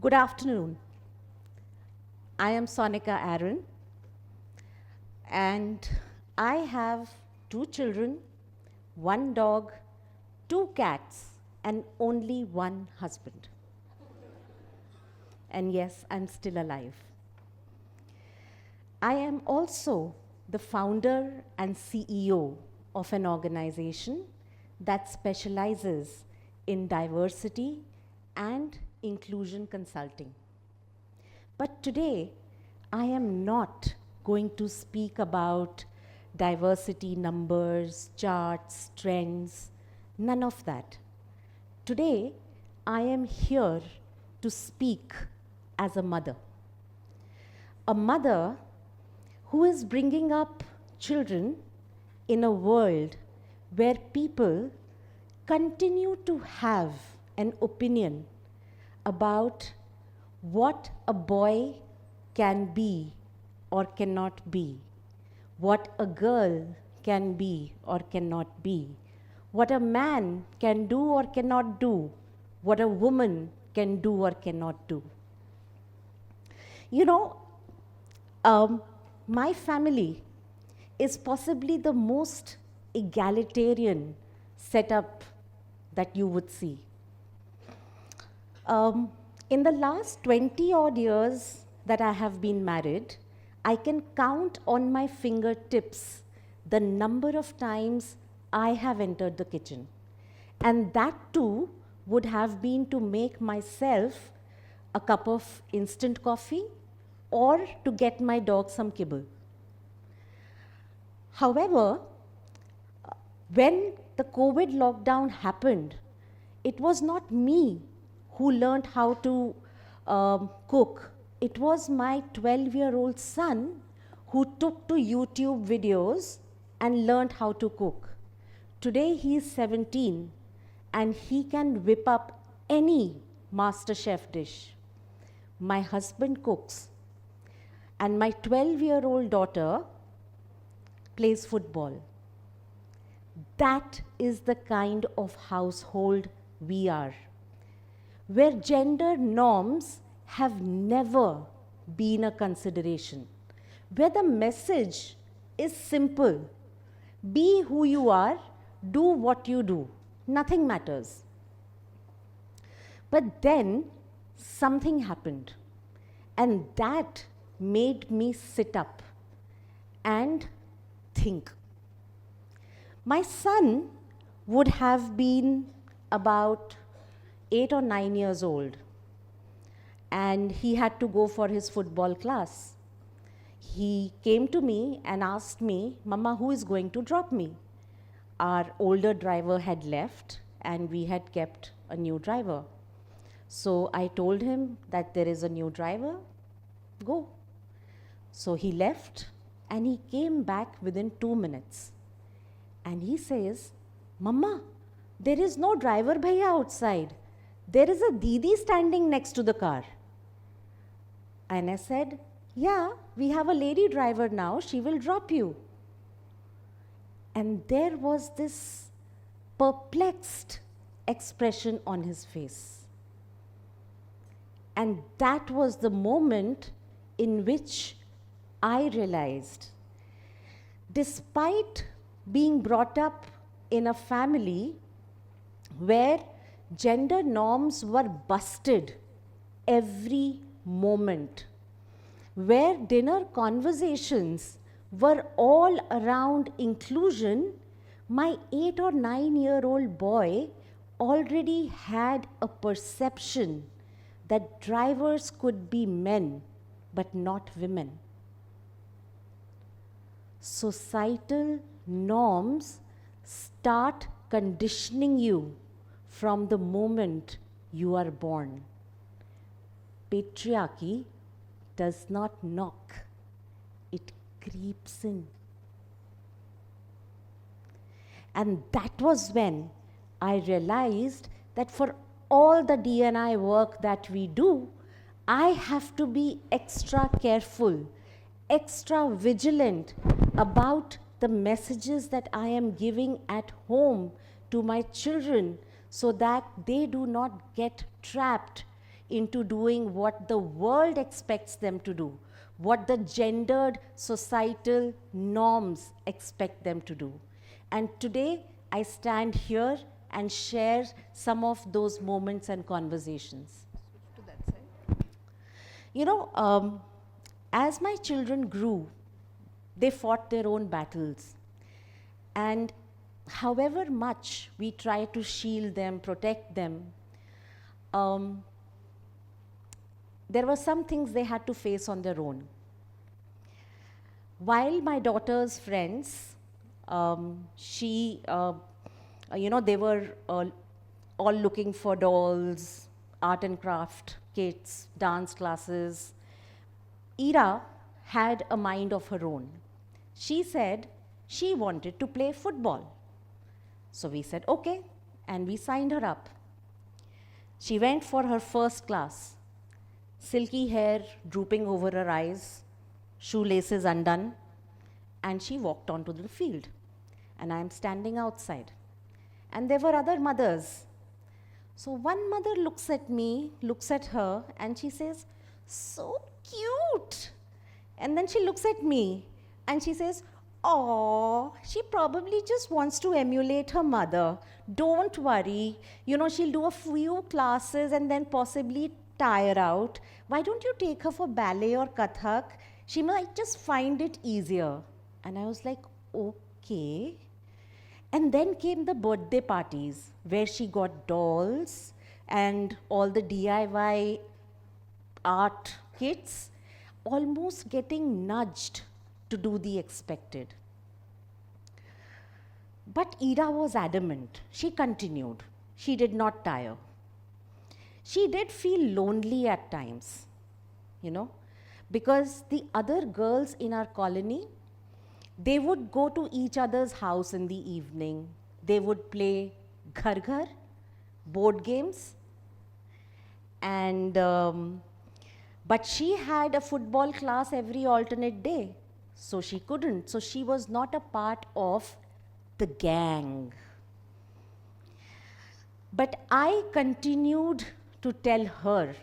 Good afternoon. I am Sonica Aron, and I have 2 children, 1 dog, 2 cats, and only 1 husband. And yes, I'm still alive. I am also the founder and CEO of an organization that specializes in diversity and inclusion consulting. But today, I am not going to speak about diversity numbers, charts, trends, none of that. Today, I am here to speak as a mother. A mother who is bringing up children in a world where people continue to have an opinion about what a boy can be or cannot be, what a girl can be or cannot be, what a man can do or cannot do, what a woman can do or cannot do. You know, my family is possibly the most egalitarian setup that you would see. In the last 20 odd years that I have been married, I can count on my fingertips the number of times I have entered the kitchen. And that too would have been to make myself a cup of instant coffee or to get my dog some kibble. However, when the COVID lockdown happened, it was not me who learned how to cook. It was my 12-year-old son who took to YouTube videos and learned how to cook. Today he is 17 and he can whip up any MasterChef dish. My husband cooks and my 12-year-old daughter plays football. That is the kind of household we are, where gender norms have never been a consideration, where the message is simple: be who you are, do what you do, nothing matters. But then something happened, and that made me sit up and think. My son would have been about 8 or 9 years old, and he had to go for his football class. He came to me and asked me, "Mama, who is going to drop me?" Our older driver had left and we had kept a new driver. So I told him that there is a new driver, go. So he left and he came back within 2 minutes. And he says, "Mama, there is no driver bhaiya outside. There is a Didi standing next to the car." And I said, "Yeah, we have a lady driver now. She will drop you." And there was this perplexed expression on his face. And that was the moment in which I realized, despite being brought up in a family where gender norms were busted every moment, where dinner conversations were all around inclusion, my 8 or 9-year-old boy already had a perception that drivers could be men but not women. Societal norms start conditioning you from the moment you are born. Patriarchy does not knock, it creeps in. And that was when I realized that for all the D&I work that we do, I have to be extra careful, extra vigilant about the messages that I am giving at home to my children so that they do not get trapped into doing what the world expects them to do, what the gendered societal norms expect them to do. And today, I stand here and share some of those moments and conversations. To that side. You know, as my children grew, they fought their own battles. And however much we try to shield them, protect them, there were some things they had to face on their own. While my daughter's friends, they were all looking for dolls, art and craft kits, dance classes. Ira had a mind of her own. She said she wanted to play football. So we said, okay, and we signed her up. She went for her first class. Silky hair drooping over her eyes, shoelaces undone, and she walked onto the field. And I am standing outside. And there were other mothers. So one mother looks at me, looks at her, and she says, so cute. And then she looks at me, and she says, oh, she probably just wants to emulate her mother. Don't worry. You know, she'll do a few classes and then possibly tire out. Why don't you take her for ballet or Kathak? She might just find it easier. And I was like, okay. And then came the birthday parties where she got dolls and all the DIY art kits, almost getting nudged to do the expected. But Ira was adamant. She continued. She did not tire. She did feel lonely at times, you know, because the other girls in our colony, they would go to each other's house in the evening. They would play ghar ghar, board games, and but she had a football class every alternate day, so she couldn't. So she was not a part of the gang. But I continued to tell her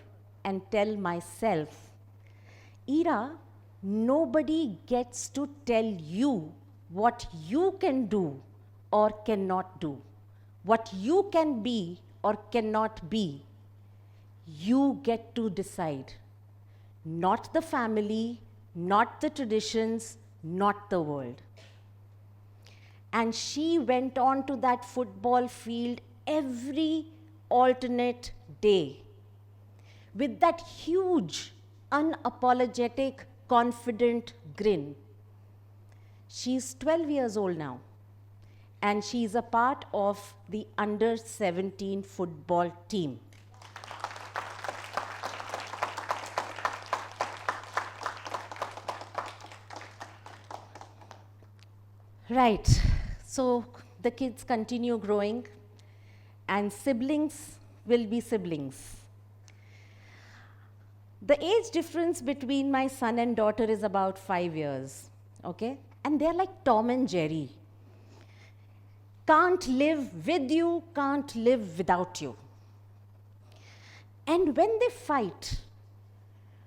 and tell myself, Ira, nobody gets to tell you what you can do or cannot do, what you can be or cannot be. You get to decide. Not the family, not the traditions, not the world. And she went on to that football field every alternate day with that huge, unapologetic, confident grin. She's 12 years old now, and she's a part of the under-17 football team. Right, so the kids continue growing, and siblings will be siblings. The age difference between my son and daughter is about 5 years, okay? And they're like Tom and Jerry. Can't live with you, can't live without you. And when they fight,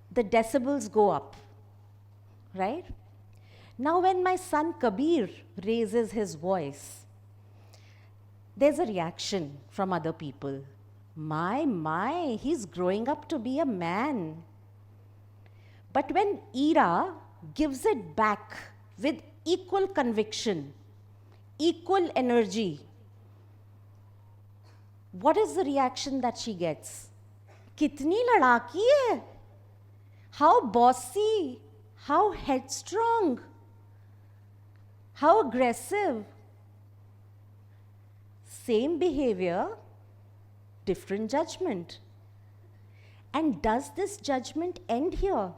the decibels go up, right? Now when my son Kabir raises his voice, there's a reaction from other people. My, he's growing up to be a man. But when Ira gives it back with equal conviction, equal energy, what is the reaction that she gets? Kitni ladaki hai? How bossy, how headstrong, how aggressive. Same behavior, different judgment. And does this judgment end here?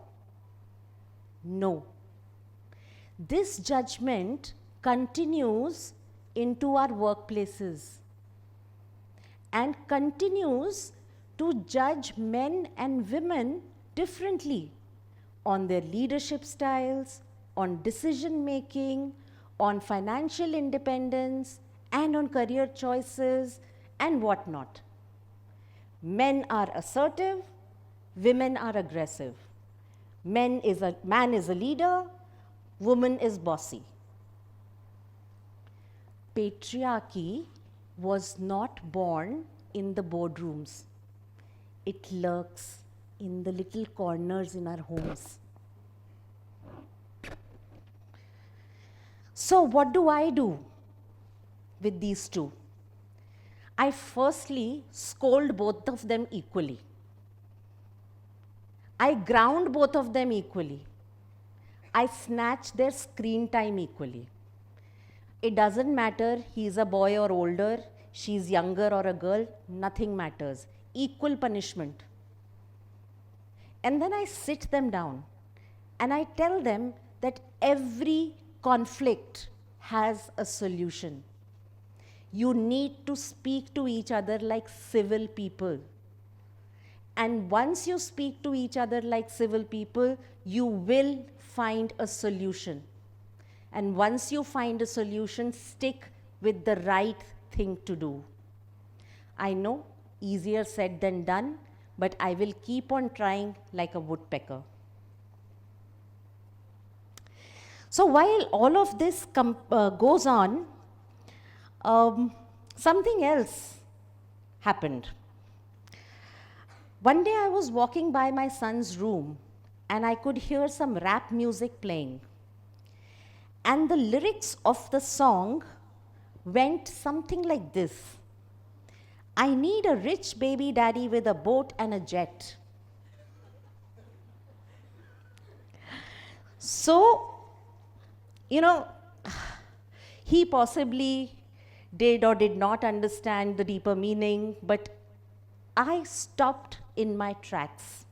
No. This judgment continues into our workplaces and continues to judge men and women differently on their leadership styles, on decision making, on financial independence, and on career choices and whatnot. Men are assertive, women are aggressive. Man is a leader, woman is bossy. Patriarchy was not born in the boardrooms. It lurks in the little corners in our homes. So what do I do with these two? I firstly scold both of them equally. I ground both of them equally. I snatch their screen time equally. It doesn't matter he's a boy or older, she's younger or a girl, nothing matters. Equal punishment. And then I sit them down and I tell them that every conflict has a solution. You need to speak to each other like civil people. And once you speak to each other like civil people, you will find a solution. And once you find a solution, stick with the right thing to do. I know, easier said than done, but I will keep on trying like a woodpecker. So while all of this goes on, something else happened. One day I was walking by my son's room and I could hear some rap music playing. And the lyrics of the song went something like this: I need a rich baby daddy with a boat and a jet. So, he possibly did or did not understand the deeper meaning, but I stopped in my tracks.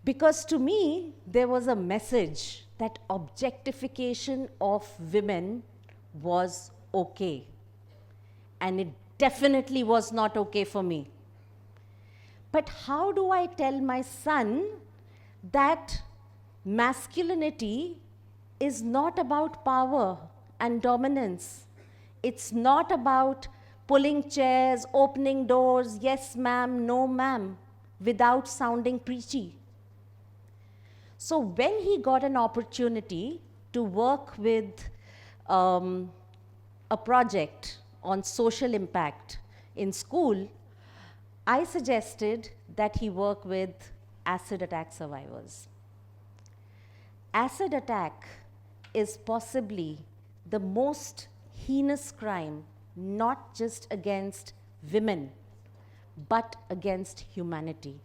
Because to me, there was a message that objectification of women was okay. And it definitely was not okay for me. But how do I tell my son that masculinity is not about power and dominance? It's not about pulling chairs, opening doors, yes ma'am, no ma'am, without sounding preachy. So when he got an opportunity to work with a project on social impact in school, I suggested that he work with acid attack survivors. Acid attack is possibly the most heinous crime, not just against women, but against humanity.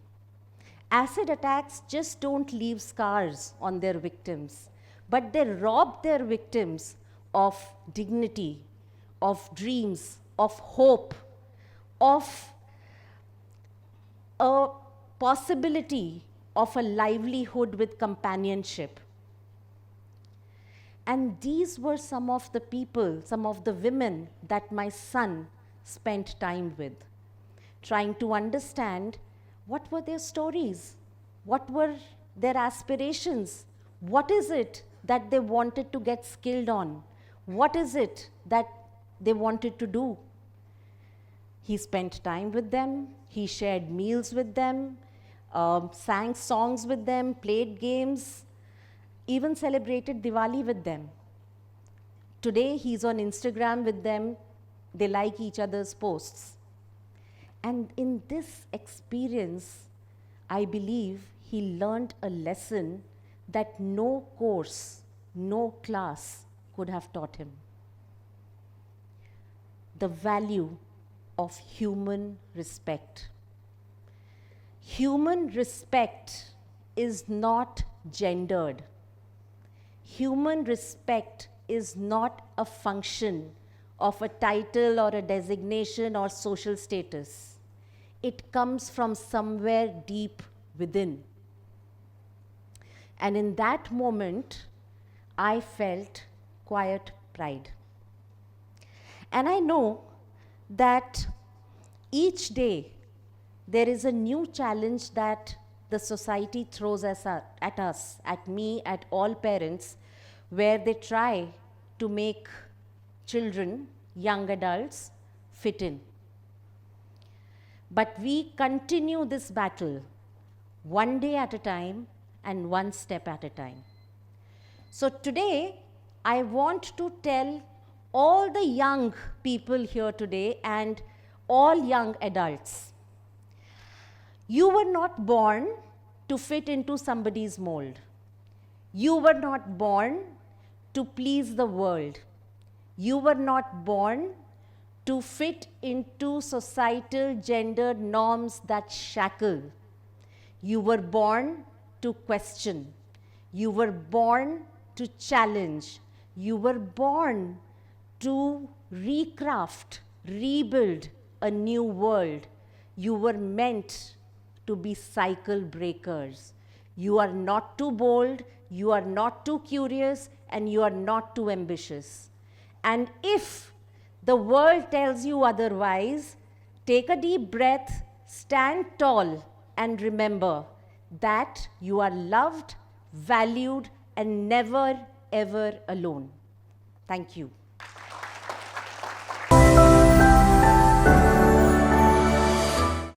Acid attacks just don't leave scars on their victims, but they rob their victims of dignity, of dreams, of hope, of a possibility of a livelihood with companionship. And these were some of the people, some of the women that my son spent time with, trying to understand what were their stories, what were their aspirations, what is it that they wanted to get skilled on, what is it that they wanted to do. He spent time with them, he shared meals with them, sang songs with them, played games, even celebrated Diwali with them. Today he's on Instagram with them, they like each other's posts. And in this experience, I believe he learned a lesson that no course, no class could have taught him. The value of human respect. Human respect is not gendered. Human respect is not a function of a title or a designation or social status. It comes from somewhere deep within. And in that moment, I felt quiet pride. And I know that each day there is a new challenge that the society throws at us, at me, at all parents, where they try to make children, young adults, fit in. But we continue this battle one day at a time and one step at a time. So today, I want to tell all the young people here today and all young adults, you were not born to fit into somebody's mold. You were not born to please the world. You were not born to fit into societal gender norms that shackle. You were born to question. You were born to challenge. You were born to recraft, rebuild a new world. You were meant to be cycle breakers. You are not too bold, you are not too curious, and you are not too ambitious. And if the world tells you otherwise, take a deep breath, stand tall, and remember that you are loved, valued, and never, ever alone. Thank you.